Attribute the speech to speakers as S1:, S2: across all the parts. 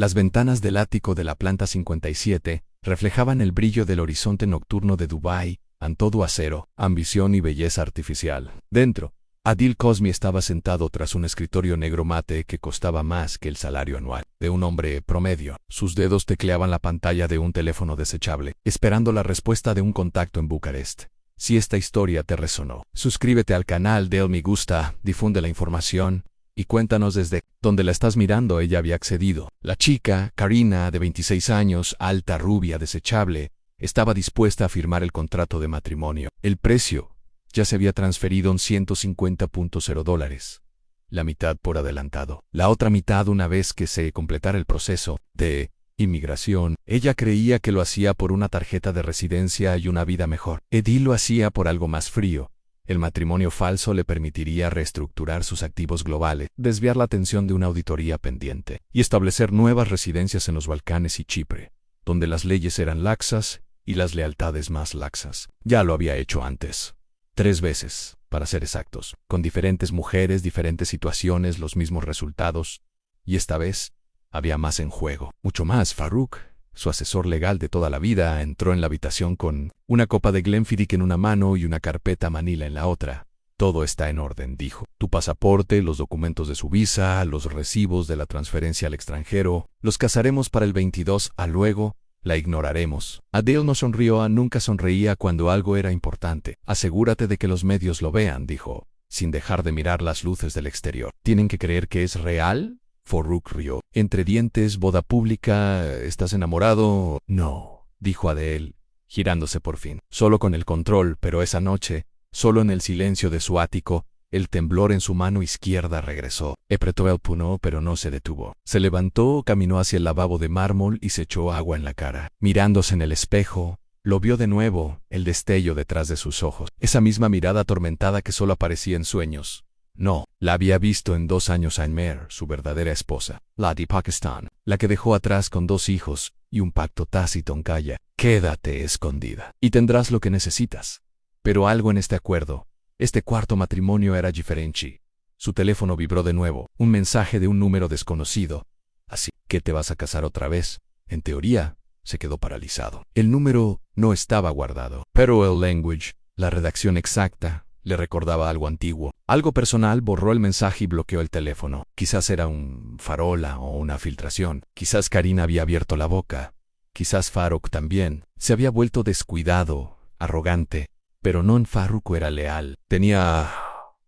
S1: Las ventanas del ático de la planta 57 reflejaban el brillo del horizonte nocturno de Dubái, en todo acero, ambición y belleza artificial. Dentro, Adil Cosmi estaba sentado tras un escritorio negro mate que costaba más que el salario anual de un hombre promedio. Sus dedos tecleaban la pantalla de un teléfono desechable, esperando la respuesta de un contacto en Bucarest. Si esta historia te resonó, suscríbete al canal, de me gusta, difunde la información y cuéntanos desde dónde la estás mirando. Ella había accedido. La chica, Karina, de 26 años, alta, rubia, desechable, estaba dispuesta a firmar el contrato de matrimonio. El precio ya se había transferido en $150.0, la mitad por adelantado. La otra mitad una vez que se completara el proceso de inmigración. Ella creía que lo hacía por una tarjeta de residencia y una vida mejor. Adil lo hacía por algo más frío. El matrimonio falso le permitiría reestructurar sus activos globales, desviar la atención de una auditoría pendiente y establecer nuevas residencias en los Balcanes y Chipre, donde las leyes eran laxas y las lealtades más laxas. Ya lo había hecho antes. 3 veces, para ser exactos, con diferentes mujeres, diferentes situaciones, los mismos resultados. Y esta vez había más en juego, mucho más. Farouk, su asesor legal de toda la vida, entró en la habitación con una copa de Glenfiddich en una mano y una carpeta manila en la otra. Todo está en orden, dijo. Tu pasaporte, los documentos de su visa, los recibos de la transferencia al extranjero, los casaremos para el 22, luego la ignoraremos. Adil no sonrió. Nunca sonreía cuando algo era importante. Asegúrate de que los medios lo vean, dijo, sin dejar de mirar las luces del exterior. ¿Tienen que creer que es real? Farouk rió. Entre dientes, boda pública, ¿estás enamorado? No, dijo Adel, girándose por fin. Solo con el control, pero esa noche, solo en el silencio de su ático, el temblor en su mano izquierda regresó. Apretó el puño, pero no se detuvo. Se levantó, caminó hacia el lavabo de mármol y se echó agua en la cara. Mirándose en el espejo, lo vio de nuevo, el destello detrás de sus ojos. Esa misma mirada atormentada que solo aparecía en sueños. No, la había visto en 2 años a Mer, su verdadera esposa, la de Pakistán, la que dejó atrás con 2 hijos y un pacto tácito en Calla. Quédate escondida y tendrás lo que necesitas. Pero algo en este acuerdo, este cuarto matrimonio era diferente. Su teléfono vibró de nuevo, un mensaje de un número desconocido. Así que te vas a casar otra vez. En teoría, se quedó paralizado. El número no estaba guardado, pero el language, la redacción exacta, le recordaba algo antiguo. Algo personal. Borró el mensaje y bloqueó el teléfono. Quizás era un farola o una filtración. Quizás Karina había abierto la boca. Quizás Farouk también. Se había vuelto descuidado, arrogante. Pero no. En Farouk era leal. Tenía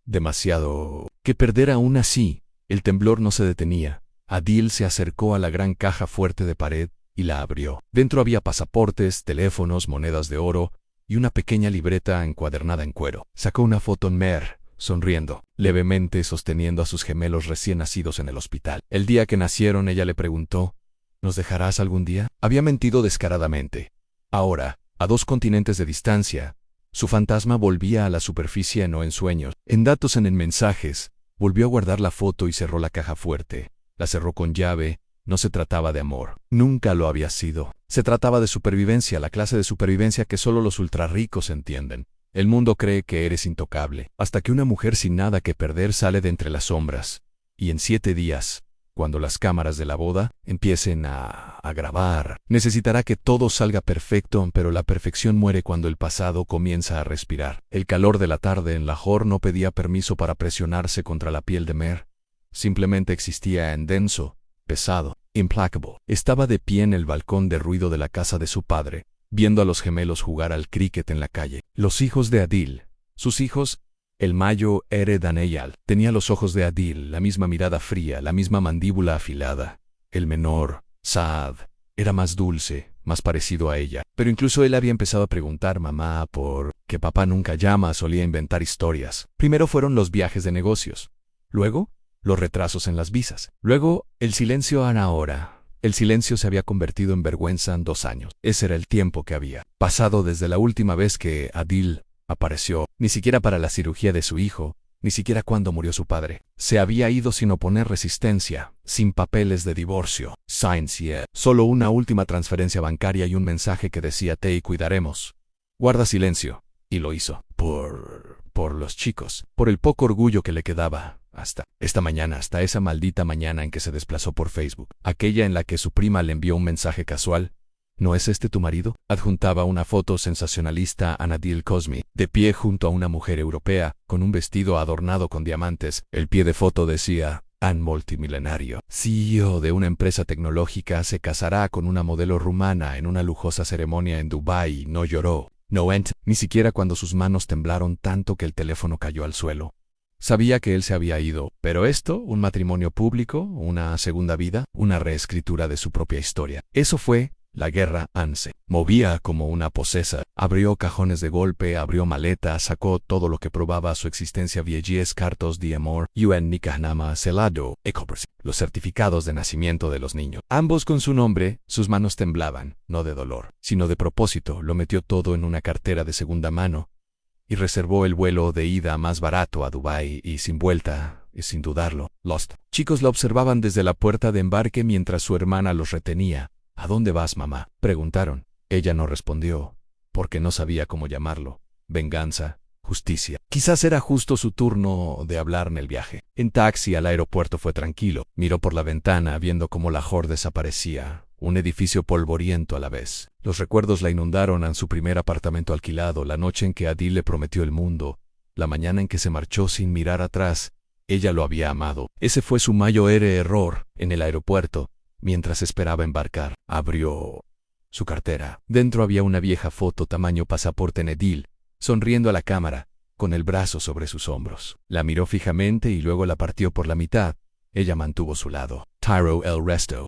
S1: demasiado que perder. Aún así, el temblor no se detenía. Adil se acercó a la gran caja fuerte de pared y la abrió. Dentro había pasaportes, teléfonos, monedas de oro y una pequeña libreta encuadernada en cuero. Sacó una foto en Mer, sonriendo, levemente sosteniendo a sus gemelos recién nacidos en el hospital. El día que nacieron, ella le preguntó, ¿nos dejarás algún día? Había mentido descaradamente. Ahora, a 2 continentes de distancia, su fantasma volvía a la superficie, no en sueños. En datos, en mensajes, volvió a guardar la foto y cerró la caja fuerte. La cerró con llave. No se trataba de amor. Nunca lo había sido. Se trataba de supervivencia, la clase de supervivencia que solo los ultrarricos entienden. El mundo cree que eres intocable, hasta que una mujer sin nada que perder sale de entre las sombras. Y en 7 días, cuando las cámaras de la boda empiecen a grabar, necesitará que todo salga perfecto, pero la perfección muere cuando el pasado comienza a respirar. El calor de la tarde en Lahore no pedía permiso para presionarse contra la piel de Mer. Simplemente existía en denso, pesado, implacable. Estaba de pie en el balcón de ruido de la casa de su padre, viendo a los gemelos jugar al cricket en la calle. Los hijos de Adil, sus hijos, el mayo Daneyal, tenía los ojos de Adil, la misma mirada fría, la misma mandíbula afilada. El menor, Saad, era más dulce, más parecido a ella. Pero incluso él había empezado a preguntar mamá por qué papá nunca llama, solía inventar historias. Primero fueron los viajes de negocios. Luego, los retrasos en las visas. Luego, el silencio. Ahora, el silencio se había convertido en vergüenza en 2 años. Ese era el tiempo que había pasado desde la última vez que Adil apareció. Ni siquiera para la cirugía de su hijo, ni siquiera cuando murió su padre. Se había ido sin oponer resistencia, sin papeles de divorcio. Science. Solo una última transferencia bancaria y un mensaje que decía te cuidaremos. Guarda silencio. Y lo hizo. Por los chicos. Por el poco orgullo que le quedaba. Hasta esa maldita mañana en que se desplazó por Facebook, aquella en la que su prima le envió un mensaje casual. ¿No es este tu marido? Adjuntaba una foto sensacionalista a Adil Cosmi, de pie junto a una mujer europea, con un vestido adornado con diamantes. El pie de foto decía: An multimilenario, CEO de una empresa tecnológica, se casará con una modelo rumana en una lujosa ceremonia en Dubái y no lloró. Ni siquiera cuando sus manos temblaron tanto que el teléfono cayó al suelo. Sabía que él se había ido, pero esto, un matrimonio público, una segunda vida, una reescritura de su propia historia. Eso fue la guerra. Anne se movía como una posesa. Abrió cajones de golpe, abrió maletas, sacó todo lo que probaba su existencia: vieilles, cartos de amor, un nikahnama celado, los certificados de nacimiento de los niños. Ambos con su nombre. Sus manos temblaban, no de dolor, sino de propósito. Lo metió todo en una cartera de segunda mano y reservó el vuelo de ida más barato a Dubái y sin vuelta, y sin dudarlo. Los chicos la observaban desde la puerta de embarque mientras su hermana los retenía. ¿A dónde vas, mamá?, preguntaron. Ella no respondió, porque no sabía cómo llamarlo. Venganza, justicia. Quizás era justo su turno de hablar en el viaje. En taxi al aeropuerto fue tranquilo. Miró por la ventana viendo cómo Lahore desaparecía, un edificio polvoriento a la vez. Los recuerdos la inundaron en su primer apartamento alquilado, la noche en que Adil le prometió el mundo, la mañana en que se marchó sin mirar atrás. Ella lo había amado. Ese fue su mayor error. En el aeropuerto, mientras esperaba embarcar, abrió su cartera. Dentro había una vieja foto tamaño pasaporte en Adil, sonriendo a la cámara, con el brazo sobre sus hombros. La miró fijamente y luego la partió por la mitad. Ella mantuvo su lado. Tyro el resto.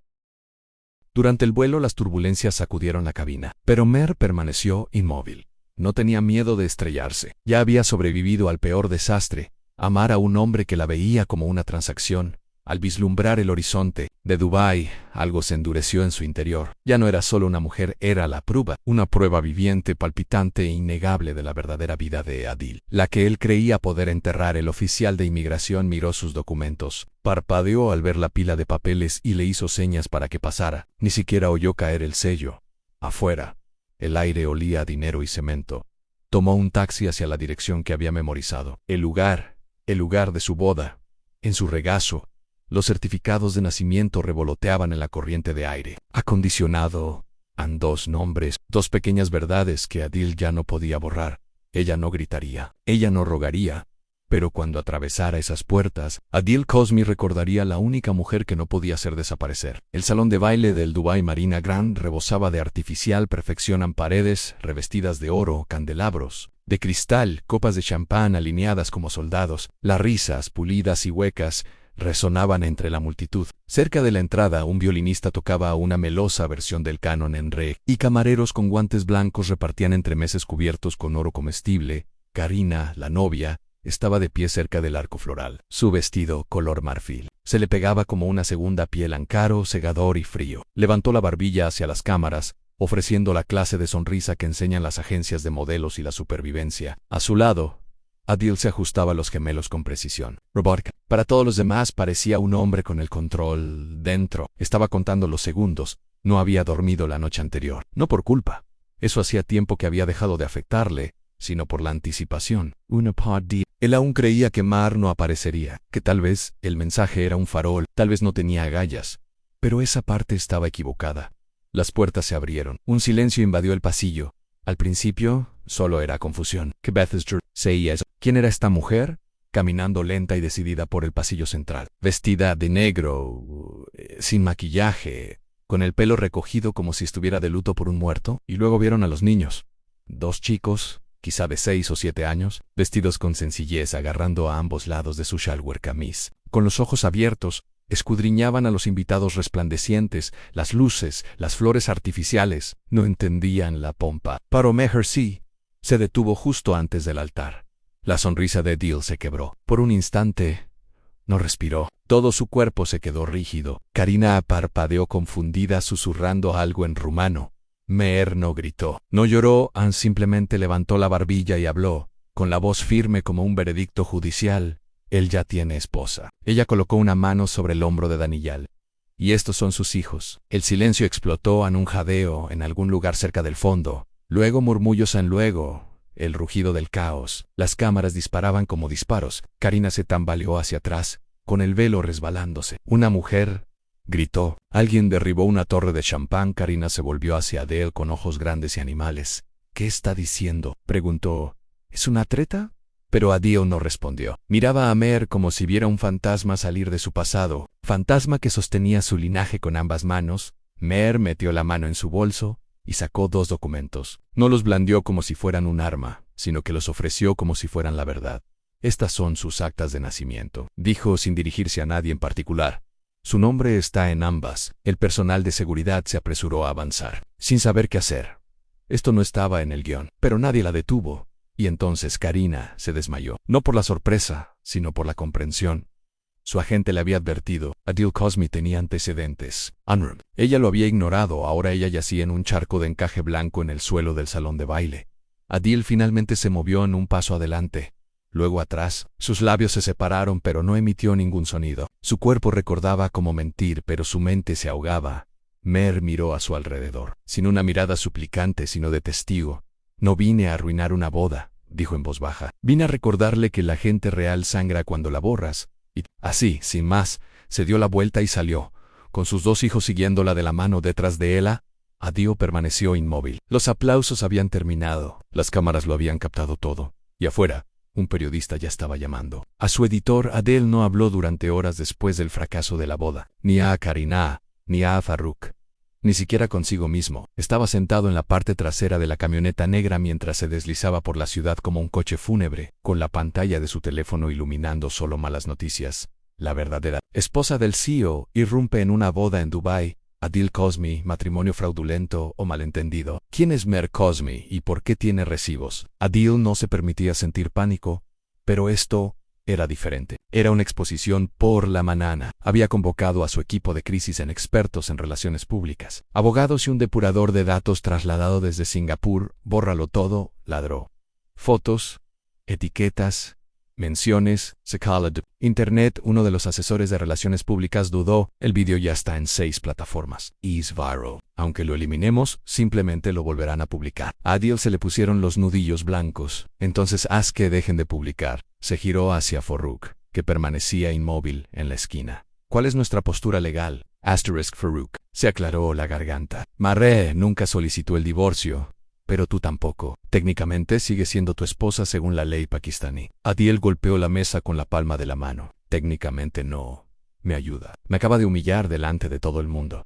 S1: Durante el vuelo las turbulencias sacudieron la cabina, pero Mer permaneció inmóvil. No tenía miedo de estrellarse. Ya había sobrevivido al peor desastre: amar a un hombre que la veía como una transacción. Al vislumbrar el horizonte de Dubái, algo se endureció en su interior. Ya no era solo una mujer, era la prueba, una prueba viviente, palpitante e innegable de la verdadera vida de Adil, la que él creía poder enterrar. El oficial de inmigración miró sus documentos, parpadeó al ver la pila de papeles y le hizo señas para que pasara. Ni siquiera oyó caer el sello. Afuera, el aire olía a dinero y cemento. Tomó un taxi hacia la dirección que había memorizado. El lugar de su boda. En su regazo, los certificados de nacimiento revoloteaban en la corriente de aire acondicionado. Dos nombres, dos pequeñas verdades que Adil ya no podía borrar. Ella no gritaría, ella no rogaría, pero cuando atravesara esas puertas, Adil Cosmi recordaría la única mujer que no podía hacer desaparecer. El salón de baile del Dubai Marina Grand rebosaba de artificial perfección. Paredes revestidas de oro, candelabros de cristal, copas de champán alineadas como soldados. Las risas, pulidas y huecas, resonaban entre la multitud. Cerca de la entrada, un violinista tocaba una melosa versión del canon en re, y camareros con guantes blancos repartían entremeses cubiertos con oro comestible. Karina, la novia, estaba de pie cerca del arco floral. Su vestido, color marfil, se le pegaba como una segunda piel, caro, cegador y frío. Levantó la barbilla hacia las cámaras, ofreciendo la clase de sonrisa que enseñan las agencias de modelos y la supervivencia. A su lado, Adil se ajustaba los gemelos con precisión. Robótica. Para todos los demás parecía un hombre con el control dentro. Estaba contando los segundos. No había dormido la noche anterior. No por culpa. Eso hacía tiempo que había dejado de afectarle, sino por la anticipación. Él aún creía que Mar no aparecería, que tal vez el mensaje era un farol, tal vez no tenía agallas. Pero esa parte estaba equivocada. Las puertas se abrieron. Un silencio invadió el pasillo. Al principio, solo era confusión. ¿Quién era esta mujer? Caminando lenta y decidida por el pasillo central. Vestida de negro, sin maquillaje, con el pelo recogido como si estuviera de luto por un muerto. Y luego vieron a los niños. Dos chicos, quizá de 6 o 7 años, vestidos con sencillez, agarrando a ambos lados de su shalwar kameez. Con los ojos abiertos, escudriñaban a los invitados resplandecientes, las luces, las flores artificiales. No entendían la pompa. Pero Mehersi se detuvo justo antes del altar. La sonrisa de Adil se quebró. Por un instante, no respiró. Todo su cuerpo se quedó rígido. Karina parpadeó confundida, susurrando algo en rumano. Meher no gritó, no lloró. Anne simplemente levantó la barbilla y habló, con la voz firme como un veredicto judicial. Él ya tiene esposa. Ella colocó una mano sobre el hombro de Daniyal. Y estos son sus hijos. El silencio explotó en un jadeo en algún lugar cerca del fondo. Luego murmullos en luego. el rugido del caos. Las cámaras disparaban como disparos. Karina se tambaleó hacia atrás, con el velo resbalándose. «Una mujer», gritó. Alguien derribó una torre de champán. Karina se volvió hacia Adele con ojos grandes y animales. «¿Qué está diciendo?», preguntó. «¿Es una treta?». Pero Adele no respondió. Miraba a Mer como si viera un fantasma salir de su pasado, fantasma que sostenía su linaje con ambas manos. Mer metió la mano en su bolso y sacó 2 documentos. No los blandió como si fueran un arma, sino que los ofreció como si fueran la verdad. «Estas son sus actas de nacimiento», dijo sin dirigirse a nadie en particular. «Su nombre está en ambas». El personal de seguridad se apresuró a avanzar, sin saber qué hacer. Esto no estaba en el guión, pero nadie la detuvo. Y entonces Karina se desmayó, no por la sorpresa, sino por la comprensión. Su agente le había advertido. Adele Cosme tenía antecedentes. Unrum. Ella lo había ignorado. Ahora ella yacía en un charco de encaje blanco en el suelo del salón de baile. Adele finalmente se movió en un paso adelante, luego atrás. Sus labios se separaron, pero no emitió ningún sonido. Su cuerpo recordaba cómo mentir, pero su mente se ahogaba. Mer miró a su alrededor, sin una mirada suplicante, sino de testigo. «No vine a arruinar una boda», dijo en voz baja. «Vine a recordarle que la gente real sangra cuando la borras». Y, así, sin más, se dio la vuelta y salió, con sus 2 hijos siguiéndola de la mano detrás de ella. Adele permaneció inmóvil. Los aplausos habían terminado. Las cámaras lo habían captado todo. Y afuera, un periodista ya estaba llamando a su editor. Adele no habló durante horas después del fracaso de la boda, ni a Karina, ni a Farouk, ni siquiera consigo mismo. Estaba sentado en la parte trasera de la camioneta negra mientras se deslizaba por la ciudad como un coche fúnebre, con la pantalla de su teléfono iluminando solo malas noticias. La verdadera esposa del CEO irrumpe en una boda en Dubái. Adele Cosme, matrimonio fraudulento o malentendido. ¿Quién es Mer Cosme y por qué tiene recibos? Adele no se permitía sentir pánico, pero esto era diferente. Era una exposición por la mañana. Había convocado a su equipo de crisis en expertos en relaciones públicas, abogados y un depurador de datos trasladado desde Singapur. «Bórralo todo», ladró. «Fotos, etiquetas, menciones, Secalad. Internet». Uno de los asesores de relaciones públicas dudó. «El vídeo ya está en 6 plataformas. Is viral. Aunque lo eliminemos, simplemente lo volverán a publicar». A Adele se le pusieron los nudillos blancos. «Entonces haz que dejen de publicar». Se giró hacia Farouk, que permanecía inmóvil en la esquina. «¿Cuál es nuestra postura legal?». Farouk se aclaró la garganta. «Maré nunca solicitó el divorcio, pero tú tampoco. Técnicamente sigue siendo tu esposa según la ley pakistaní». Adele golpeó la mesa con la palma de la mano. «Técnicamente no. Me ayuda. Me acaba de humillar delante de todo el mundo.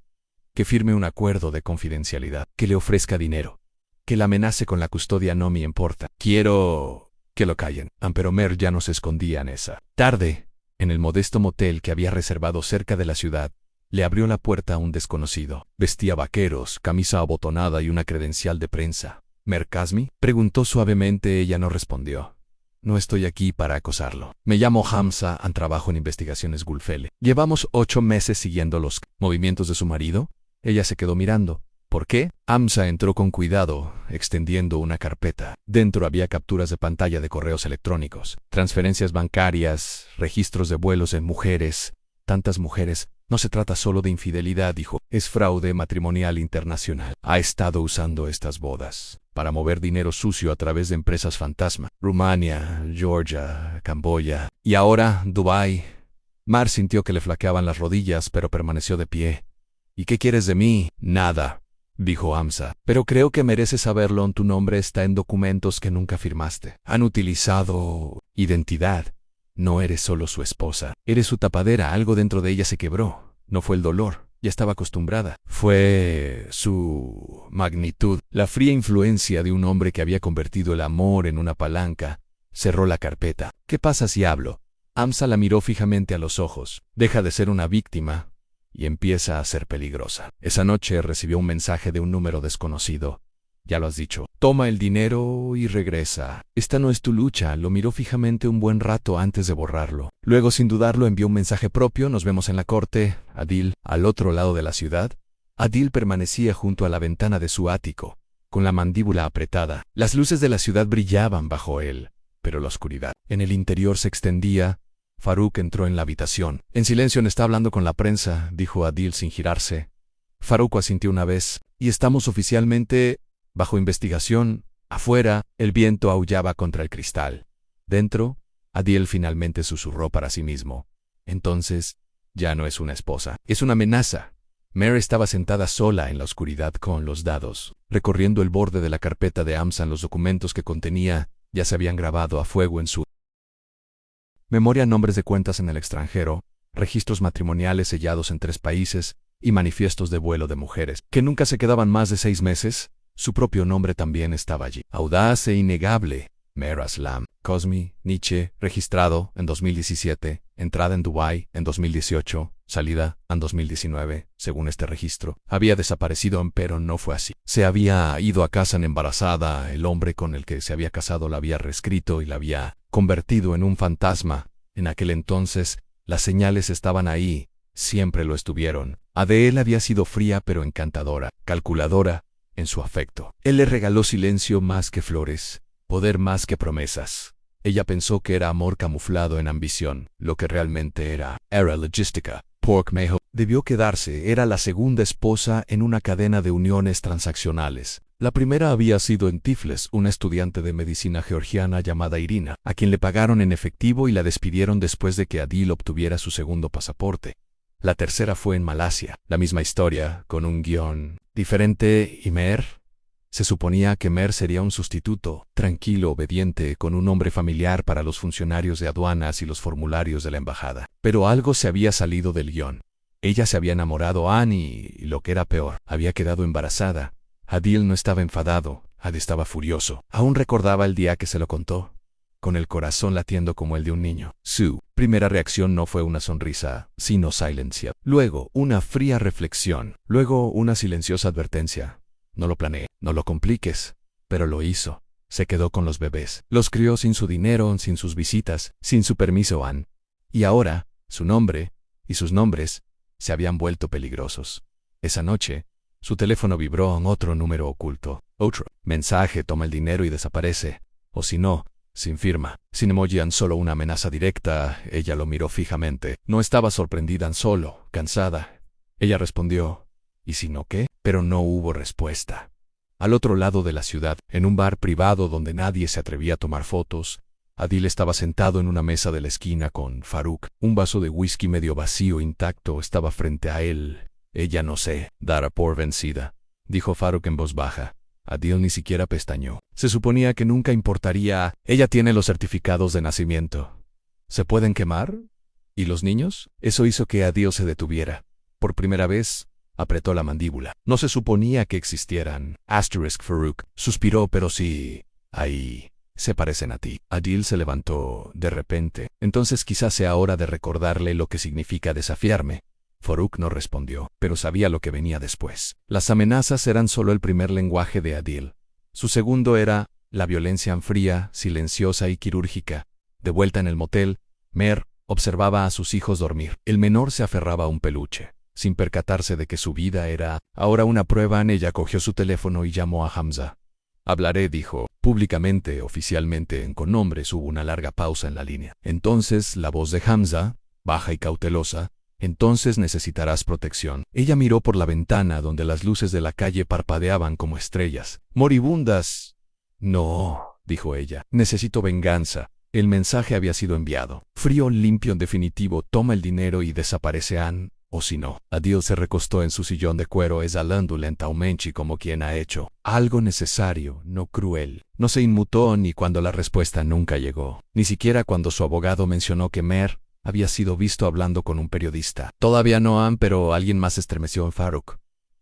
S1: Que firme un acuerdo de confidencialidad. Que le ofrezca dinero. Que la amenace con la custodia no me importa. Quiero que lo callen». Pero Mer ya no se escondía en esa tarde. En el modesto motel que había reservado cerca de la ciudad, le abrió la puerta a un desconocido. Vestía vaqueros, camisa abotonada y una credencial de prensa. «¿Mer Cosme?», preguntó suavemente. Ella no respondió. «No estoy aquí para acosarlo. Me llamo Hamza, trabajo en investigaciones Gulfele. Llevamos 8 meses siguiendo los movimientos de su marido». Ella se quedó mirando. «¿Por qué?». Hamza entró con cuidado, extendiendo una carpeta. Dentro había capturas de pantalla de correos electrónicos, transferencias bancarias, registros de vuelos en mujeres. «Tantas mujeres. No se trata solo de infidelidad», dijo. «Es fraude matrimonial internacional. Ha estado usando estas bodas para mover dinero sucio a través de empresas fantasma. Rumania, Georgia, Camboya y ahora Dubái». Mar sintió que le flaqueaban las rodillas, pero permaneció de pie. «¿Y qué quieres de mí?». «Nada», dijo Hamza, «pero creo que mereces saberlo. Tu nombre está en documentos que nunca firmaste. Han utilizado identidad. No eres solo su esposa. Eres su tapadera». Algo dentro de ella se quebró. No fue el dolor. Ya estaba acostumbrada. Fue su magnitud. La fría influencia de un hombre que había convertido el amor en una palanca. Cerró la carpeta. «¿Qué pasa si hablo?». Hamza la miró fijamente a los ojos. «Deja de ser una víctima y empieza a ser peligrosa». Esa noche recibió un mensaje de un número desconocido. «Ya lo has dicho. Toma el dinero y regresa. Esta no es tu lucha». Lo miró fijamente un buen rato antes de borrarlo. Luego, sin dudarlo, envió un mensaje propio. «Nos vemos en la corte, Adele». Al otro lado de la ciudad, Adele permanecía junto a la ventana de su ático, con la mandíbula apretada. Las luces de la ciudad brillaban bajo él, pero la oscuridad en el interior se extendía. Farouk entró en la habitación. «En silencio, está hablando con la prensa», dijo Adele sin girarse. Farouk asintió una vez. «Y estamos oficialmente bajo investigación». Afuera, el viento aullaba contra el cristal. Dentro, Adil finalmente susurró para sí mismo. Entonces, ya no es una esposa, es una amenaza. Mare estaba sentada sola en la oscuridad con los dados, recorriendo el borde de la carpeta de Amsan. Los documentos que contenía ya se habían grabado a fuego en su memoria: nombres de cuentas en el extranjero, registros matrimoniales sellados en 3 países y manifiestos de vuelo de mujeres, que nunca se quedaban más de 6 meses. Su propio nombre también estaba allí. Audaz e innegable, Mare Aslam. Cosmi, Nietzsche, registrado en 2017, entrada en Dubái en 2018, salida en 2019, según este registro. Había desaparecido, pero no fue así. Se había ido a casa embarazada, el hombre con el que se había casado la había reescrito y la había convertido en un fantasma. En aquel entonces, las señales estaban ahí, siempre lo estuvieron. Adele había sido fría pero encantadora, calculadora en su afecto. Él le regaló silencio más que flores, poder más que promesas. Ella pensó que era amor camuflado en ambición. Lo que realmente era logística. Pork Mejo debió quedarse. Era la segunda esposa en una cadena de uniones transaccionales. La primera había sido en Tiflis, una estudiante de medicina georgiana llamada Irina, a quien le pagaron en efectivo y la despidieron después de que Adil obtuviera su segundo pasaporte. La tercera fue en Malasia. La misma historia, con un guión diferente. Y Mare. Se suponía que Mare sería un sustituto, tranquilo, obediente, con un nombre familiar para los funcionarios de aduanas y los formularios de la embajada. Pero algo se había salido del guión. Ella se había enamorado a Annie y, lo que era peor, había quedado embarazada. Adil no estaba enfadado, Adil estaba furioso. Aún recordaba el día que se lo contó, con el corazón latiendo como el de un niño. Su primera reacción no fue una sonrisa, sino silencia. Luego, una fría reflexión. Luego, una silenciosa advertencia. No lo planeé, no lo compliques. Pero lo hizo. Se quedó con los bebés. Los crió sin su dinero, sin sus visitas, sin su permiso, Anne. Y ahora, su nombre y sus nombres se habían vuelto peligrosos. Esa noche, su teléfono vibró en otro número oculto. Otro mensaje: toma el dinero y desaparece. O si no, sin firma, sin emoji, solo una amenaza directa. Ella lo miró fijamente. No estaba sorprendida, solo cansada. Ella respondió: ¿y si no qué? Pero no hubo respuesta. Al otro lado de la ciudad, en un bar privado donde nadie se atrevía a tomar fotos, Adil estaba sentado en una mesa de la esquina con Farouk. Un vaso de whisky medio vacío intacto estaba frente a él. Ella no se dará por vencida, dijo Farouk en voz baja. Adil ni siquiera pestañeó. Se suponía que nunca importaría. Ella tiene los certificados de nacimiento. ¿Se pueden quemar? ¿Y los niños? Eso hizo que Adil se detuviera. Por primera vez, apretó la mandíbula. No se suponía que existieran. Farouk suspiró: pero sí, ahí se parecen a ti. Adil se levantó de repente. Entonces quizás sea hora de recordarle lo que significa desafiarme. Farouk no respondió, pero sabía lo que venía después. Las amenazas eran solo el primer lenguaje de Adil. Su segundo era la violencia fría, silenciosa y quirúrgica. De vuelta en el motel, Mare observaba a sus hijos dormir. El menor se aferraba a un peluche, sin percatarse de que su vida era ahora una prueba. Ella cogió su teléfono y llamó a Hamza. Hablaré, dijo, públicamente, oficialmente, con nombres. Hubo una larga pausa en la línea. Entonces la voz de Hamza, baja y cautelosa: entonces necesitarás protección. Ella miró por la ventana donde las luces de la calle parpadeaban como estrellas moribundas. No, dijo ella, necesito venganza. El mensaje había sido enviado. Frío, limpio, en definitivo: toma el dinero y desaparece, Anne. O si no. Adil se recostó en su sillón de cuero, exhalando lentamente como quien ha hecho algo necesario, no cruel. No se inmutó ni cuando la respuesta nunca llegó. Ni siquiera cuando su abogado mencionó que Mare había sido visto hablando con un periodista. Todavía no, Anne, pero alguien más estremeció en Farouk.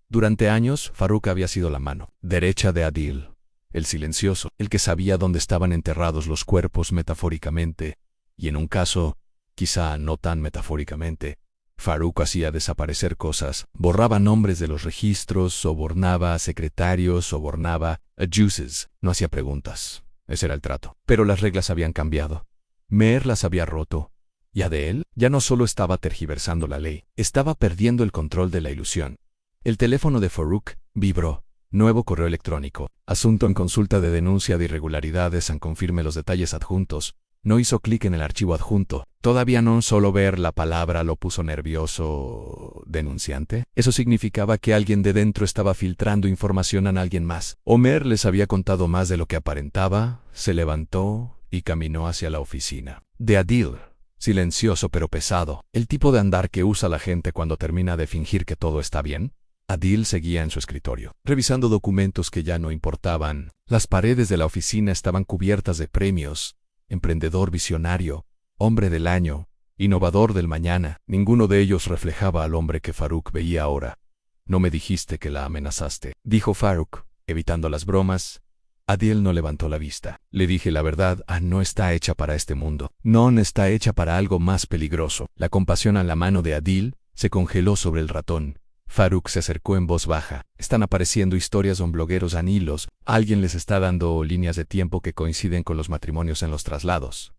S1: Durante años, Farouk había sido la mano derecha de Adil. El silencioso, el que sabía dónde estaban enterrados los cuerpos metafóricamente. Y en un caso, quizá no tan metafóricamente, Farouk hacía desaparecer cosas, borraba nombres de los registros, sobornaba a secretarios, sobornaba a jueces. No hacía preguntas. Ese era el trato. Pero las reglas habían cambiado. Mare las había roto. Y Adele ya no solo estaba tergiversando la ley, estaba perdiendo el control de la ilusión. El teléfono de Farouk vibró. Nuevo correo electrónico. Asunto en consulta de denuncia de irregularidades. Confirme los detalles adjuntos. No hizo clic en el archivo adjunto. Todavía no solo ver la palabra lo puso nervioso. ¿Denunciante? Eso significaba que alguien de dentro estaba filtrando información a alguien más. Homer les había contado más de lo que aparentaba, se levantó y caminó hacia la oficina de Adil. Silencioso pero pesado. El tipo de andar que usa la gente cuando termina de fingir que todo está bien. Adil seguía en su escritorio, revisando documentos que ya no importaban. Las paredes de la oficina estaban cubiertas de premios. Emprendedor visionario, hombre del año, innovador del mañana. Ninguno de ellos reflejaba al hombre que Farouk veía ahora. «No me dijiste que la amenazaste», dijo Farouk, evitando las bromas. Adil no levantó la vista. «Le dije la verdad, no está hecha para este mundo. No está hecha para algo más peligroso». La compasión a la mano de Adil se congeló sobre el ratón. Farouk se acercó en voz baja. «Están apareciendo historias de blogueros en hilos. Alguien les está dando líneas de tiempo que coinciden con los matrimonios en los traslados.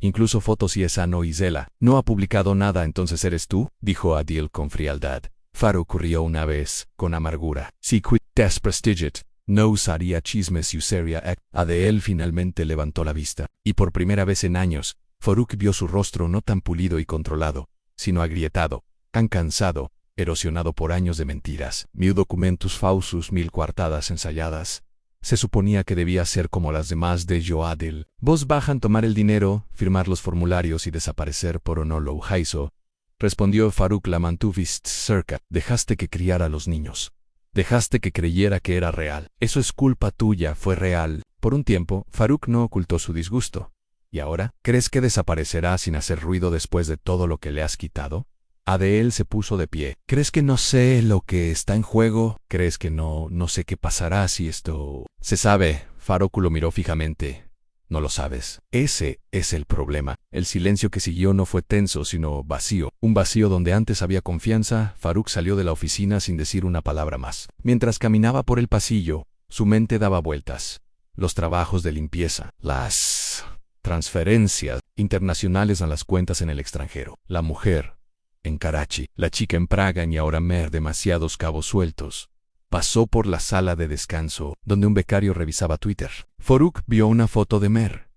S1: Incluso fotos y Esano y Zela. ¿No ha publicado nada, entonces eres tú?», dijo Adil con frialdad. Farouk rió una vez, con amargura. «Si quit desprestigiate, no usaría chismes y usaría Adil finalmente levantó la vista. Y por primera vez en años, Farouk vio su rostro no tan pulido y controlado, sino agrietado, tan cansado, erosionado por años de mentiras. «Mil documentos falsos, 1000 coartadas ensayadas». Se suponía que debía ser como las demás de Adil. Voz baja en tomar el dinero, firmar los formularios y desaparecer por Onolo Jaiso. Respondió Farouk: «La mantuviste cerca. Dejaste que criara a los niños. Dejaste que creyera que era real. Eso es culpa tuya, fue real». Por un tiempo, Farouk no ocultó su disgusto. «¿Y ahora? ¿Crees que desaparecerá sin hacer ruido después de todo lo que le has quitado?». Adel se puso de pie. «¿Crees que no sé lo que está en juego? ¿Crees que no sé qué pasará si esto se sabe?» Farouk lo miró fijamente. «No lo sabes. Ese es el problema». El silencio que siguió no fue tenso, sino vacío. Un vacío donde antes había confianza. Farouk salió de la oficina sin decir una palabra más. Mientras caminaba por el pasillo, su mente daba vueltas. Los trabajos de limpieza, las transferencias internacionales a las cuentas en el extranjero, la mujer en Karachi, la chica en Praga y ahora Mer, demasiados cabos sueltos. Pasó por la sala de descanso, donde un becario revisaba Twitter. Farouk vio una foto de Mer.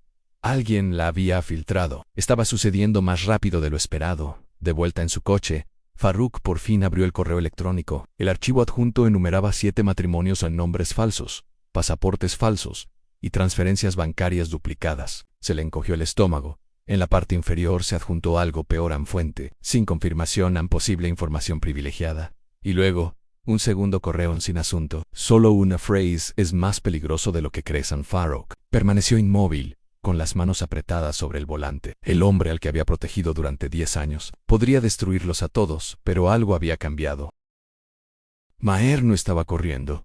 S1: Alguien la había filtrado. Estaba sucediendo más rápido de lo esperado. De vuelta en su coche, Farouk por fin abrió el correo electrónico. El archivo adjunto enumeraba 7 matrimonios en nombres falsos, pasaportes falsos y transferencias bancarias duplicadas. Se le encogió el estómago. En la parte inferior se adjuntó algo peor en fuente, sin confirmación en posible información privilegiada. Y luego, un segundo correo sin asunto. «Solo una frase es más peligroso de lo que crees en Farouk». Permaneció inmóvil, con las manos apretadas sobre el volante. El hombre al que había protegido durante 10 años. Podría destruirlos a todos, pero algo había cambiado. Maher no estaba corriendo.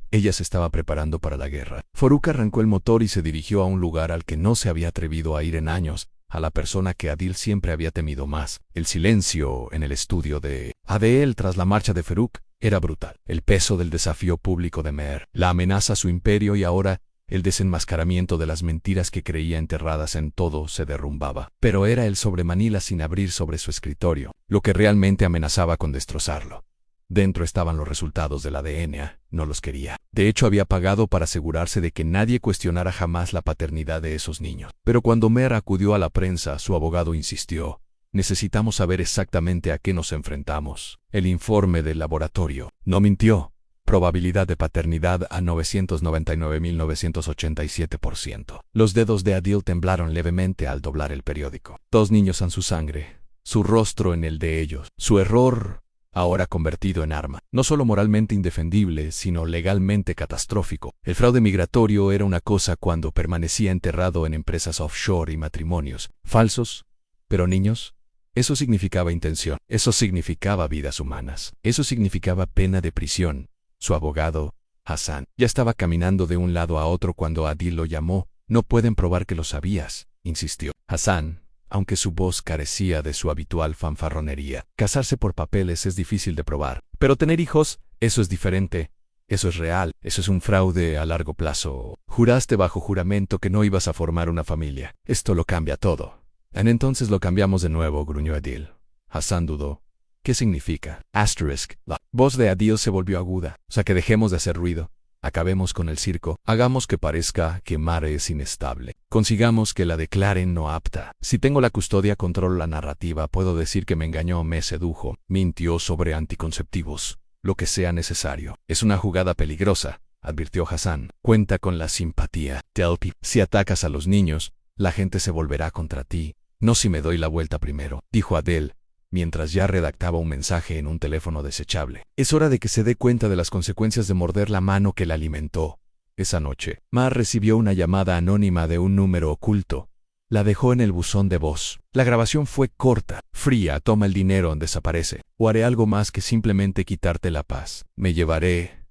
S1: Ella se estaba preparando para la guerra. Farouk arrancó el motor y se dirigió a un lugar al que no se había atrevido a ir en años, a la persona que Adil siempre había temido más. El silencio en el estudio de Adel tras la marcha de Farouk era brutal. El peso del desafío público de Mer, la amenaza a su imperio y ahora el desenmascaramiento de las mentiras que creía enterradas en todo se derrumbaba. Pero era el sobre Manila sin abrir sobre su escritorio, lo que realmente amenazaba con destrozarlo. Dentro estaban los resultados del ADN, no los quería. De hecho, había pagado para asegurarse de que nadie cuestionara jamás la paternidad de esos niños. Pero cuando Mer acudió a la prensa, su abogado insistió: «Necesitamos saber exactamente a qué nos enfrentamos». El informe del laboratorio no mintió. Probabilidad de paternidad a 999.987%. Los dedos de Adil temblaron levemente al doblar el periódico. 2 niños en su sangre, su rostro en el de ellos, su error ahora convertido en arma. No solo moralmente indefendible, sino legalmente catastrófico. El fraude migratorio era una cosa cuando permanecía enterrado en empresas offshore y matrimonios falsos, pero niños. Eso significaba intención. Eso significaba vidas humanas. Eso significaba pena de prisión. Su abogado, Hassan, ya estaba caminando de un lado a otro cuando Adil lo llamó. «No pueden probar que lo sabías», insistió. Hassan, aunque su voz carecía de su habitual fanfarronería. «Casarse por papeles es difícil de probar. Pero tener hijos, eso es diferente. Eso es real. Eso es un fraude a largo plazo. Juraste bajo juramento que no ibas a formar una familia. Esto lo cambia todo». «Entonces lo cambiamos de nuevo», gruñó Adil. Hassan dudó. «¿Qué significa?». Asterisk. La voz de Adil se volvió aguda. «O sea que dejemos de hacer ruido. Acabemos con el circo. Hagamos que parezca que Mare es inestable». Consigamos que la declaren no apta. Si tengo la custodia, controlo la narrativa, puedo decir que me engañó, me sedujo, mintió sobre anticonceptivos, lo que sea necesario. Es una jugada peligrosa, advirtió Hassan. Cuenta con la simpatía de Alpi. Si atacas a los niños, la gente se volverá contra ti. No si me doy la vuelta primero, dijo Adele, mientras ya redactaba un mensaje en un teléfono desechable. Es hora de que se dé cuenta de las consecuencias de morder la mano que la alimentó. Esa noche, Mar recibió una llamada anónima de un número oculto. La dejó en el buzón de voz. La grabación fue corta, fría: toma el dinero, desaparece. O haré algo más que simplemente quitarte la paz. Me llevaré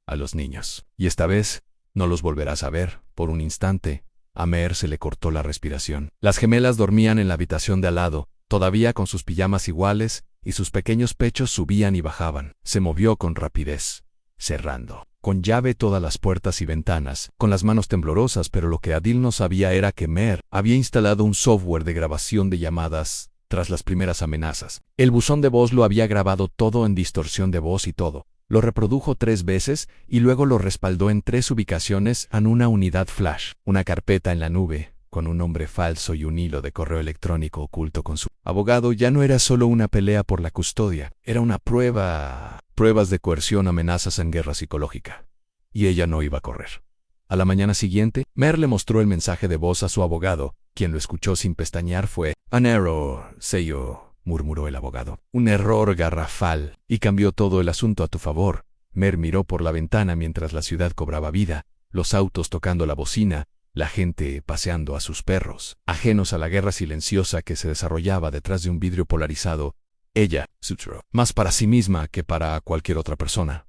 S1: a los niños. Y esta vez, no los volverás a ver. Por un instante, a Mer se le cortó la respiración. Las gemelas dormían en la habitación de al lado, todavía con sus pijamas iguales, y sus pequeños pechos subían y bajaban. Se movió con rapidez, cerrando con llave todas las puertas y ventanas, con las manos temblorosas, pero lo que Adil no sabía era que Mer había instalado un software de grabación de llamadas tras las primeras amenazas. El buzón de voz lo había grabado todo en distorsión de voz y todo. Lo reprodujo 3 veces y luego lo respaldó en 3 ubicaciones en una unidad flash, una carpeta en la nube, con un nombre falso y un hilo de correo electrónico oculto con su abogado. Ya no era solo una pelea por la custodia, era una pruebas de coerción, amenazas en guerra psicológica. Y ella no iba a correr. A la mañana siguiente, Mer le mostró el mensaje de voz a su abogado, quien lo escuchó sin pestañear. Fue «An error, sello», murmuró el abogado. «Un error garrafal», y cambió todo el asunto a tu favor. Mer miró por la ventana mientras la ciudad cobraba vida, los autos tocando la bocina, la gente paseando a sus perros, ajenos a la guerra silenciosa que se desarrollaba detrás de un vidrio polarizado. Ella susurró, más para sí misma que para cualquier otra persona.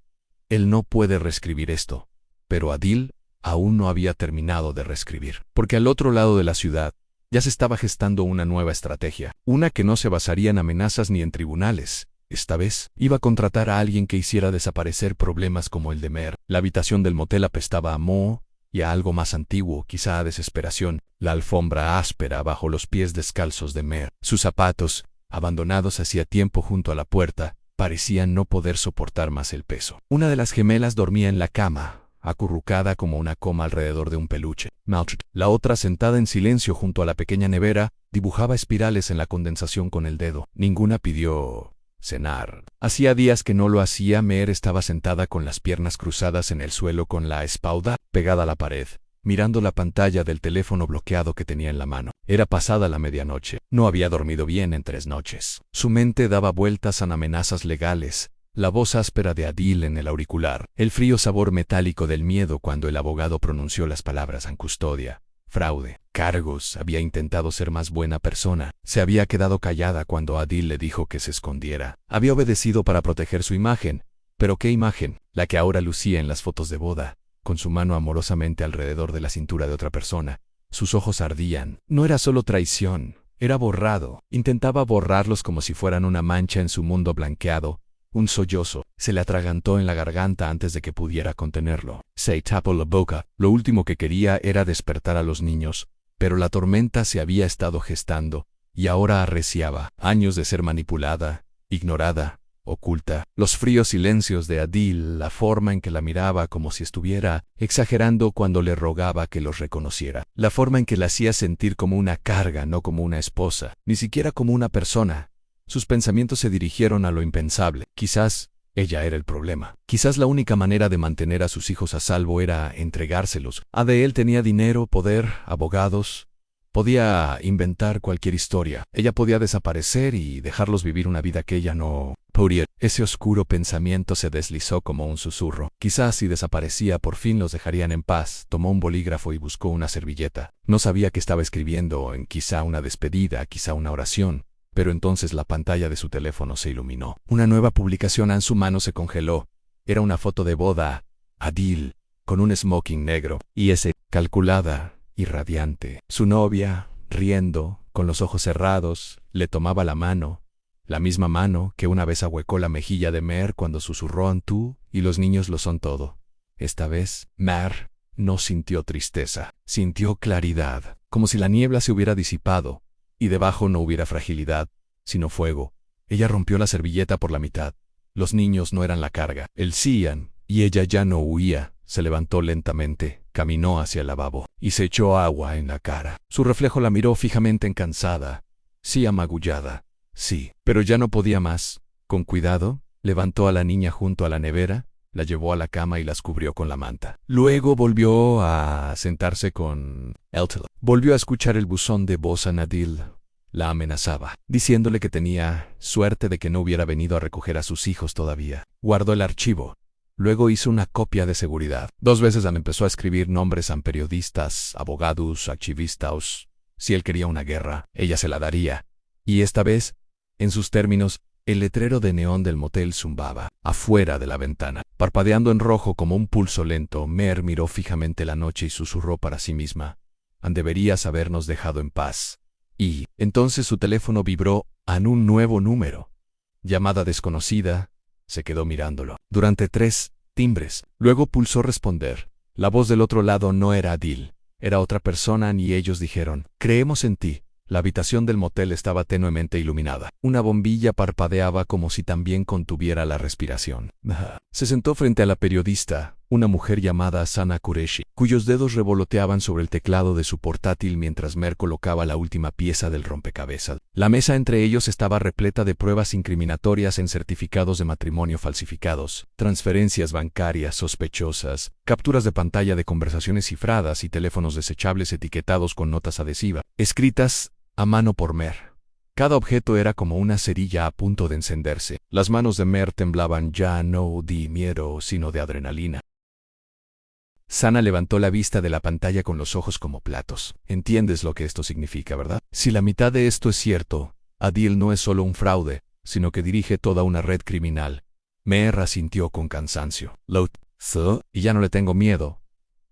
S1: Él no puede reescribir esto. Pero Adil aún no había terminado de reescribir. Porque al otro lado de la ciudad ya se estaba gestando una nueva estrategia. Una que no se basaría en amenazas ni en tribunales. Esta vez iba a contratar a alguien que hiciera desaparecer problemas como el de Mer. La habitación del motel apestaba a moho y a algo más antiguo, quizá a desesperación. La alfombra áspera bajo los pies descalzos de Mer. Sus zapatos, abandonados hacía tiempo junto a la puerta, parecían no poder soportar más el peso. Una de las gemelas dormía en la cama, acurrucada como una coma alrededor de un peluche. Maltreat. La otra, sentada en silencio junto a la pequeña nevera, dibujaba espirales en la condensación con el dedo. Ninguna pidió cenar. Hacía días que no lo hacía. Mer estaba sentada con las piernas cruzadas en el suelo, con la espalda pegada a la pared, mirando la pantalla del teléfono bloqueado que tenía en la mano. Era pasada la medianoche. No había dormido bien en 3 noches. Su mente daba vueltas en amenazas legales, la voz áspera de Adil en el auricular, el frío sabor metálico del miedo cuando el abogado pronunció las palabras en custodia, fraude, cargos. Había intentado ser más buena persona. Se había quedado callada cuando Adil le dijo que se escondiera. Había obedecido para proteger su imagen. ¿Pero qué imagen? La que ahora lucía en las fotos de boda, con su mano amorosamente alrededor de la cintura de otra persona. Sus ojos ardían. No era solo traición, era borrado. Intentaba borrarlos como si fueran una mancha en su mundo blanqueado. Un sollozo se le atragantó en la garganta antes de que pudiera contenerlo. Se tapó la boca. Lo último que quería era despertar a los niños, pero la tormenta se había estado gestando, y ahora arreciaba. Años de ser manipulada, ignorada, oculta. Los fríos silencios de Adil, la forma en que la miraba como si estuviera exagerando cuando le rogaba que los reconociera. La forma en que la hacía sentir como una carga, no como una esposa, ni siquiera como una persona. Sus pensamientos se dirigieron a lo impensable. Quizás ella era el problema. Quizás la única manera de mantener a sus hijos a salvo era entregárselos. Adele tenía dinero, poder, abogados. Podía inventar cualquier historia. Ella podía desaparecer y dejarlos vivir una vida que ella no podía. Ese oscuro pensamiento se deslizó como un susurro. Quizás si desaparecía por fin los dejarían en paz. Tomó un bolígrafo y buscó una servilleta. No sabía qué estaba escribiendo, quizá una despedida, quizá una oración. Pero entonces la pantalla de su teléfono se iluminó. Una nueva publicación en su mano se congeló. Era una foto de boda. Adil, con un smoking negro, y ese, calculada y radiante. Su novia, riendo, con los ojos cerrados, le tomaba la mano. La misma mano que una vez ahuecó la mejilla de Mer cuando susurró en tú, y los niños lo son todo. Esta vez, Mer no sintió tristeza. Sintió claridad, como si la niebla se hubiera disipado y debajo no hubiera fragilidad, sino fuego. Ella rompió la servilleta por la mitad. Los niños no eran la carga. El sían, y ella ya no huía. Se levantó lentamente, Caminó hacia el lavabo y se echó agua en la cara. Su reflejo la miró fijamente, cansada, sí amagullada, sí, pero ya no podía más. Con cuidado, levantó a la niña junto a la nevera, la llevó a la cama y las cubrió con la manta. Luego volvió a sentarse con el teléfono. Volvió a escuchar el buzón de voz. A Adil la amenazaba, diciéndole que tenía suerte de que no hubiera venido a recoger a sus hijos todavía. Guardó el archivo. Luego hizo una copia de seguridad. 2 veces empezó a escribir nombres a periodistas, abogados, activistas. Si él quería una guerra, ella se la daría. Y esta vez, en sus términos, el letrero de neón del motel zumbaba afuera de la ventana. Parpadeando en rojo como un pulso lento, Mer miró fijamente la noche y susurró para sí misma: deberías habernos dejado en paz. Y entonces su teléfono vibró en un nuevo número. Llamada desconocida. Se quedó mirándolo durante 3 timbres. Luego pulsó responder. La voz del otro lado no era Adil, era otra persona, y ellos dijeron: creemos en ti. La habitación del motel estaba tenuemente iluminada. Una bombilla parpadeaba como si también contuviera la respiración. Se sentó frente a la periodista, una mujer llamada Sana Qureshi, cuyos dedos revoloteaban sobre el teclado de su portátil mientras Mer colocaba la última pieza del rompecabezas. La mesa entre ellos estaba repleta de pruebas incriminatorias en certificados de matrimonio falsificados, transferencias bancarias sospechosas, capturas de pantalla de conversaciones cifradas y teléfonos desechables etiquetados con notas adhesivas, escritas a mano por Mer. Cada objeto era como una cerilla a punto de encenderse. Las manos de Mer temblaban ya no de miedo, sino de adrenalina. Sana levantó la vista de la pantalla con los ojos como platos. Entiendes lo que esto significa, ¿verdad? Si la mitad de esto es cierto, Adil no es solo un fraude, sino que dirige toda una red criminal. Mer asintió con cansancio. Y ya no le tengo miedo.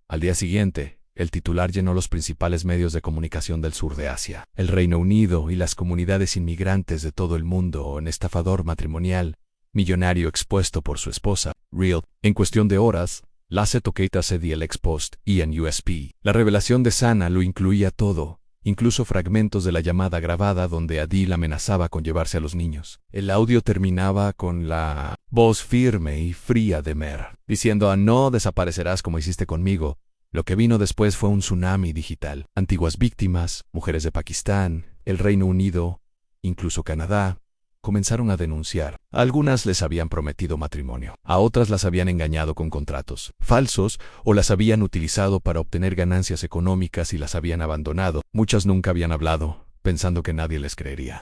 S1: Al día siguiente, el titular llenó los principales medios de comunicación del sur de Asia. El Reino Unido y las comunidades inmigrantes de todo el mundo. Un estafador matrimonial, millonario expuesto por su esposa, Real. En cuestión de horas, las etiquetas de el Ex-Post y en USP. La revelación de Sana lo incluía todo, incluso fragmentos de la llamada grabada donde Adil amenazaba con llevarse a los niños. El audio terminaba con la voz firme y fría de Mer, diciendo: no desaparecerás como hiciste conmigo. Lo que vino después fue un tsunami digital. Antiguas víctimas, mujeres de Pakistán, el Reino Unido, incluso Canadá, comenzaron a denunciar. A algunas les habían prometido matrimonio, a otras las habían engañado con contratos falsos o las habían utilizado para obtener ganancias económicas y las habían abandonado. Muchas nunca habían hablado, pensando que nadie les creería.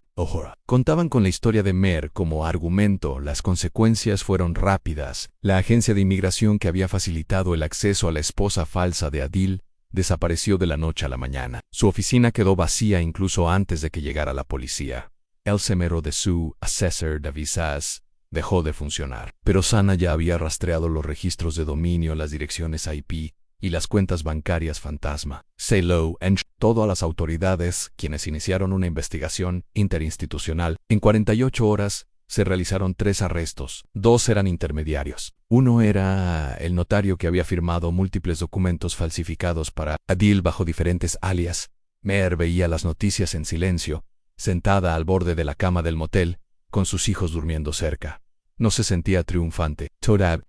S1: Contaban con la historia de Mer como argumento. Las consecuencias fueron rápidas. La agencia de inmigración que había facilitado el acceso a la esposa falsa de Adil desapareció de la noche a la mañana. Su oficina quedó vacía incluso antes de que llegara la policía. El semero de su asesor de visas dejó de funcionar. Pero Sana ya había rastreado los registros de dominio, las direcciones IP y las cuentas bancarias fantasma. Todo a las autoridades, quienes iniciaron una investigación interinstitucional. En 48 horas, se realizaron 3 arrestos. 2 eran intermediarios. Uno era el notario que había firmado múltiples documentos falsificados para Adil bajo diferentes alias. Mer veía las noticias en silencio, sentada al borde de la cama del motel, con sus hijos durmiendo cerca. No se sentía triunfante.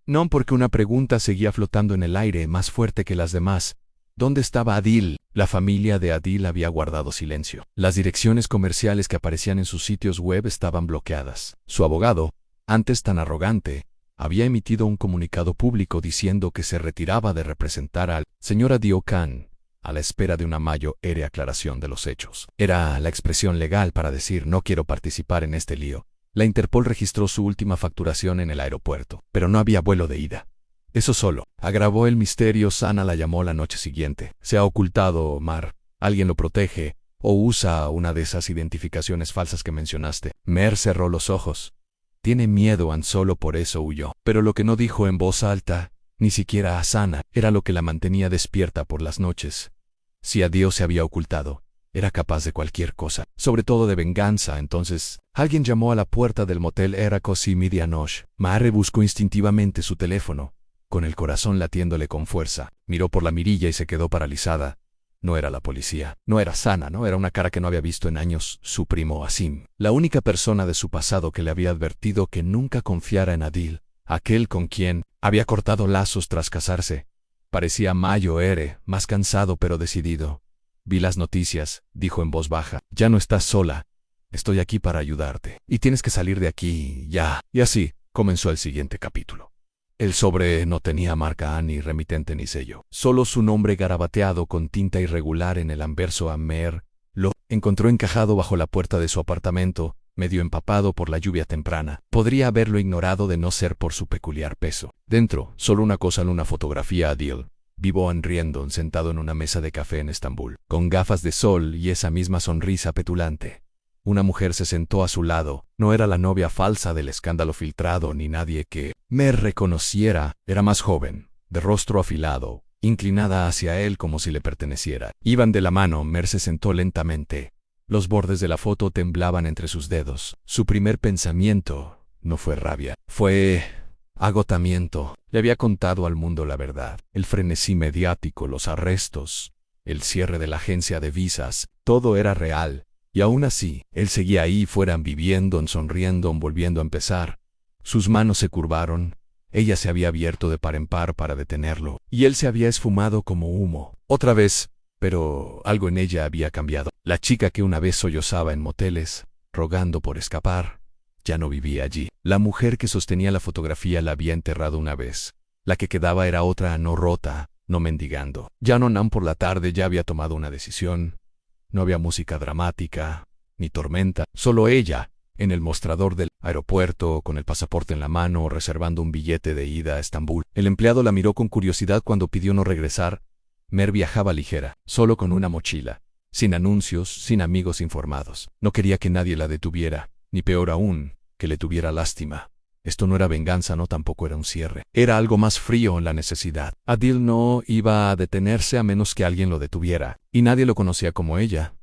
S1: No, porque una pregunta seguía flotando en el aire más fuerte que las demás. ¿Dónde estaba Adil? La familia de Adil había guardado silencio. Las direcciones comerciales que aparecían en sus sitios web estaban bloqueadas. Su abogado, antes tan arrogante, había emitido un comunicado público diciendo que se retiraba de representar al señor Adil Khan, a la espera de una mayor aclaración de los hechos. Era la expresión legal para decir: no quiero participar en este lío. La Interpol registró su última facturación en el aeropuerto, pero no había vuelo de ida. Eso solo agravó el misterio. Sana la llamó la noche siguiente. Se ha ocultado, Mar. Alguien lo protege o usa una de esas identificaciones falsas que mencionaste. Mer cerró los ojos. Tiene miedo, solo por eso huyó. Pero lo que no dijo en voz alta, ni siquiera a Sana, era lo que la mantenía despierta por las noches. Si a Dios se había ocultado, era capaz de cualquier cosa, sobre todo de venganza. Entonces, alguien llamó a la puerta del motel. Era casi medianoche. Mar buscó instintivamente su teléfono, con el corazón latiéndole con fuerza. Miró por la mirilla y se quedó paralizada. No era la policía, no era Sana, no era una cara que no había visto en años. Su primo Asim, la única persona de su pasado que le había advertido que nunca confiara en Adil, aquel con quien había cortado lazos tras casarse. Parecía Mayo Ere, más cansado pero decidido. Vi las noticias, dijo en voz baja. Ya no estás sola. Estoy aquí para ayudarte. Y tienes que salir de aquí, ya. Y así, comenzó el siguiente capítulo. El sobre no tenía marca ni remitente ni sello. Solo su nombre garabateado con tinta irregular en el anverso a Mer. Lo encontró encajado bajo la puerta de su apartamento, medio empapado por la lluvia temprana. Podría haberlo ignorado de no ser por su peculiar peso. Dentro, solo una cosa en una fotografía a Adil. Vivo en Riendon sentado en una mesa de café en Estambul, con gafas de sol y esa misma sonrisa petulante. Una mujer se sentó a su lado. No era la novia falsa del escándalo filtrado ni nadie que Mer reconociera. Era más joven, de rostro afilado, inclinada hacia él como si le perteneciera. Iban de la mano. Mer se sentó lentamente. Los bordes de la foto temblaban entre sus dedos. Su primer pensamiento no fue rabia, fue agotamiento. Le había contado al mundo la verdad. El frenesí mediático, los arrestos, el cierre de la agencia de visas, todo era real. Y aún así, él seguía ahí fuera viviendo, sonriendo, volviendo a empezar. Sus manos se curvaron. Ella se había abierto de par en par para detenerlo, y él se había esfumado como humo. Otra vez, pero algo en ella había cambiado. La chica que una vez sollozaba en moteles, rogando por escapar, ya no vivía allí. La mujer que sostenía la fotografía la había enterrado una vez. La que quedaba era otra, no rota, no mendigando. Nan por la tarde ya había tomado una decisión. No había música dramática, ni tormenta, solo ella, en el mostrador del aeropuerto, con el pasaporte en la mano, reservando un billete de ida a Estambul. El empleado la miró con curiosidad cuando pidió no regresar. Mer viajaba ligera, solo con una mochila, sin anuncios, sin amigos informados. No quería que nadie la detuviera, ni peor aún, que le tuviera lástima. Esto no era venganza, no tampoco era un cierre. Era algo más frío en la necesidad. Adil no iba a detenerse a menos que alguien lo detuviera, y nadie lo conocía como ella.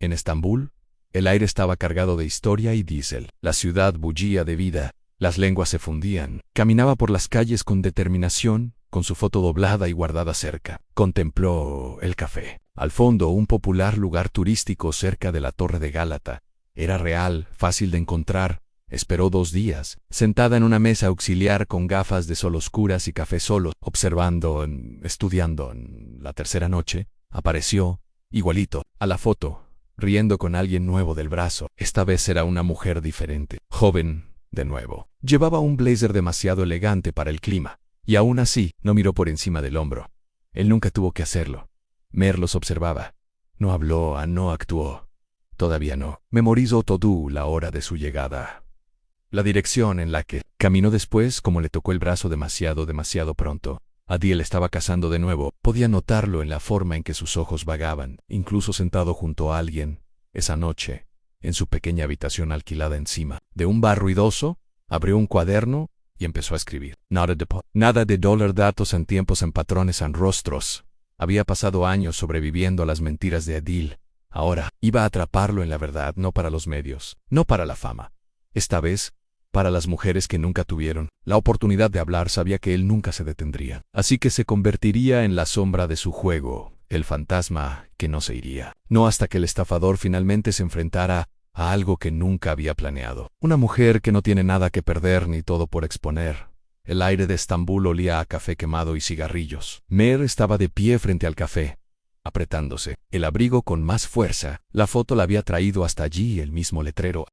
S1: En Estambul, el aire estaba cargado de historia y diésel. La ciudad bullía de vida, las lenguas se fundían. Caminaba por las calles con determinación, con su foto doblada y guardada cerca. Contempló el café. Al fondo, un popular lugar turístico cerca de la Torre de Gálata. Era real, fácil de encontrar. Esperó 2 días, sentada en una mesa auxiliar con gafas de sol oscuras y café solo, observando, estudiando. La tercera noche, apareció, igualito, a la foto, riendo con alguien nuevo del brazo. Esta vez era una mujer diferente, joven, de nuevo. Llevaba un blazer demasiado elegante para el clima, y aún así, no miró por encima del hombro. Él nunca tuvo que hacerlo. Mer los observaba. No habló, no actuó. Todavía no. Memorizó todo la hora de su llegada. La dirección en la que caminó después, como le tocó el brazo demasiado pronto. Adil estaba cazando de nuevo. Podía notarlo en la forma en que sus ojos vagaban, incluso sentado junto a alguien, esa noche, en su pequeña habitación alquilada encima de un bar ruidoso. Abrió un cuaderno y empezó a escribir. Nada de dólar, datos en tiempos, en patrones, en rostros. Había pasado años sobreviviendo a las mentiras de Adil. Ahora iba a atraparlo en la verdad, no para los medios, no para la fama. Esta vez, para las mujeres que nunca tuvieron la oportunidad de hablar. Sabía que él nunca se detendría. Así que se convertiría en la sombra de su juego, el fantasma que no se iría. No hasta que el estafador finalmente se enfrentara a algo que nunca había planeado. Una mujer que no tiene nada que perder ni todo por exponer. El aire de Estambul olía a café quemado y cigarrillos. Mer estaba de pie frente al café, apretándose el abrigo con más fuerza. La foto la había traído hasta allí, el mismo letrero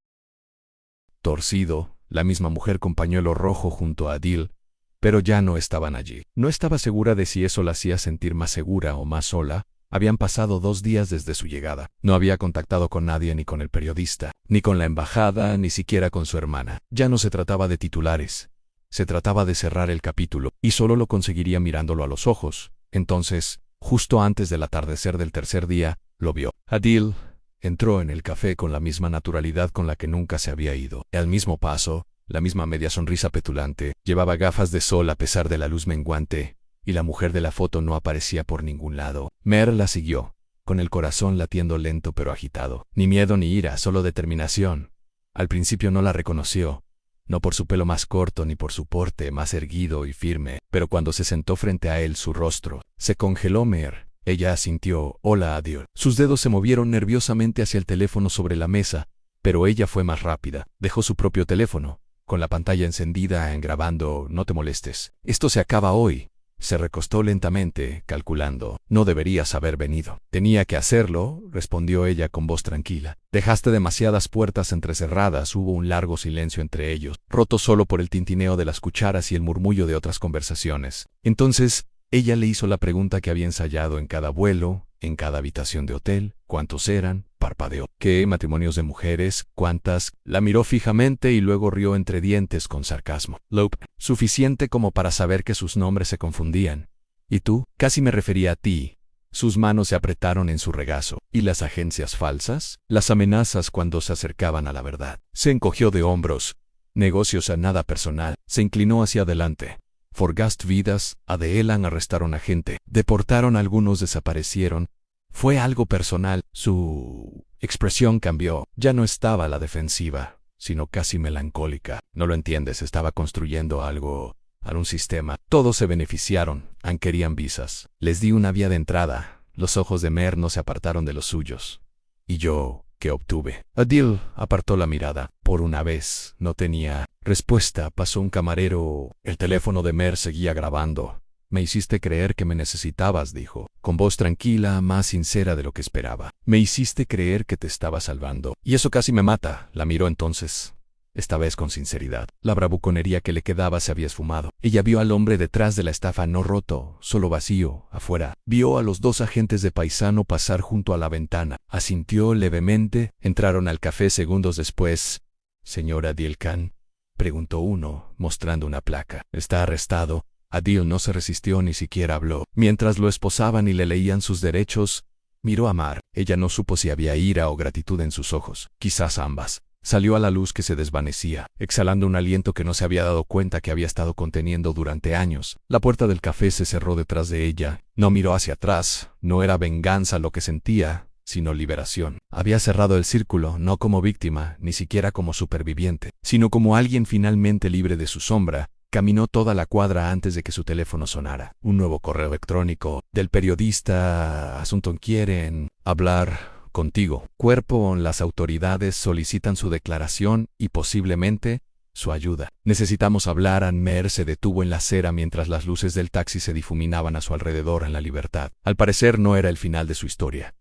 S1: torcido, la misma mujer con pañuelo rojo junto a Adil, pero ya no estaban allí. No estaba segura de si eso la hacía sentir más segura o más sola. Habían pasado 2 días desde su llegada. No había contactado con nadie, ni con el periodista, ni con la embajada, ni siquiera con su hermana. Ya no se trataba de titulares. Se trataba de cerrar el capítulo, y solo lo conseguiría mirándolo a los ojos. Entonces, justo antes del atardecer del tercer día, lo vio. Adil entró en el café con la misma naturalidad con la que nunca se había ido. Al mismo paso, la misma media sonrisa petulante. Llevaba gafas de sol a pesar de la luz menguante, y la mujer de la foto no aparecía por ningún lado. Mer la siguió, con el corazón latiendo lento pero agitado. Ni miedo ni ira, solo determinación. Al principio no la reconoció, no por su pelo más corto ni por su porte más erguido y firme, pero cuando se sentó frente a él su rostro se congeló. Mer. Ella asintió. Hola, Adil. Sus dedos se movieron nerviosamente hacia el teléfono sobre la mesa, pero ella fue más rápida. Dejó su propio teléfono, con la pantalla encendida, grabando. No te molestes. Esto se acaba hoy. Se recostó lentamente, calculando. No deberías haber venido. Tenía que hacerlo, respondió ella con voz tranquila. Dejaste demasiadas puertas entrecerradas. Hubo un largo silencio entre ellos, roto solo por el tintineo de las cucharas y el murmullo de otras conversaciones. Entonces, ella le hizo la pregunta que había ensayado en cada vuelo, en cada habitación de hotel. ¿Cuántos eran? Parpadeó. ¿Qué matrimonios de mujeres? ¿Cuántas? La miró fijamente y luego rió entre dientes con sarcasmo. Lope, suficiente como para saber que sus nombres se confundían. ¿Y tú? Casi me refería a ti. Sus manos se apretaron en su regazo. ¿Y las agencias falsas? Las amenazas cuando se acercaban a la verdad. Se encogió de hombros. Negocios a nada personal. Se inclinó hacia adelante. Forgast vidas, Adeelan arrestaron a gente, deportaron a algunos, desaparecieron. Fue algo personal. Su expresión cambió. Ya no estaba a la defensiva, sino casi melancólica. No lo entiendes, estaba construyendo algo, algún sistema. Todos se beneficiaron, querían visas. Les di una vía de entrada. Los ojos de Mer no se apartaron de los suyos. ¿Y yo qué obtuve? Adil apartó la mirada. Por una vez, no tenía respuesta. Pasó un camarero. El teléfono de Mer seguía grabando. Me hiciste creer que me necesitabas, dijo, con voz tranquila, más sincera de lo que esperaba. Me hiciste creer que te estaba salvando. Y eso casi me mata. La miró entonces, esta vez con sinceridad. La bravuconería que le quedaba se había esfumado. Ella vio al hombre detrás de la estafa, no roto, solo vacío, afuera. Vio a los dos agentes de paisano pasar junto a la ventana. Asintió levemente. Entraron al café segundos después. «¿Señora Adil Khan?», preguntó uno, mostrando una placa. «Está arrestado». Adil no se resistió, ni siquiera habló. Mientras lo esposaban y le leían sus derechos, miró a Mar. Ella no supo si había ira o gratitud en sus ojos. Quizás ambas. Salió a la luz que se desvanecía, exhalando un aliento que no se había dado cuenta que había estado conteniendo durante años. La puerta del café se cerró detrás de ella. No miró hacia atrás. No era venganza lo que sentía, sino liberación. Había cerrado el círculo, no como víctima, ni siquiera como superviviente, sino como alguien finalmente libre de su sombra. Caminó toda la cuadra antes de que su teléfono sonara. Un nuevo correo electrónico del periodista. Asunto: quieren hablar contigo. Cuerpo: las autoridades solicitan su declaración y posiblemente su ayuda. Necesitamos hablar. Mer se detuvo en la acera mientras las luces del taxi se difuminaban a su alrededor en la libertad. Al parecer no era el final de su historia.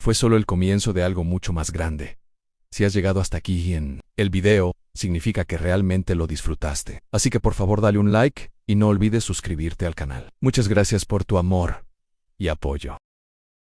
S1: Fue solo el comienzo de algo mucho más grande. Si has llegado hasta aquí en el video, significa que realmente lo disfrutaste. Así que por favor dale un like y no olvides suscribirte al canal. Muchas gracias por tu amor y apoyo.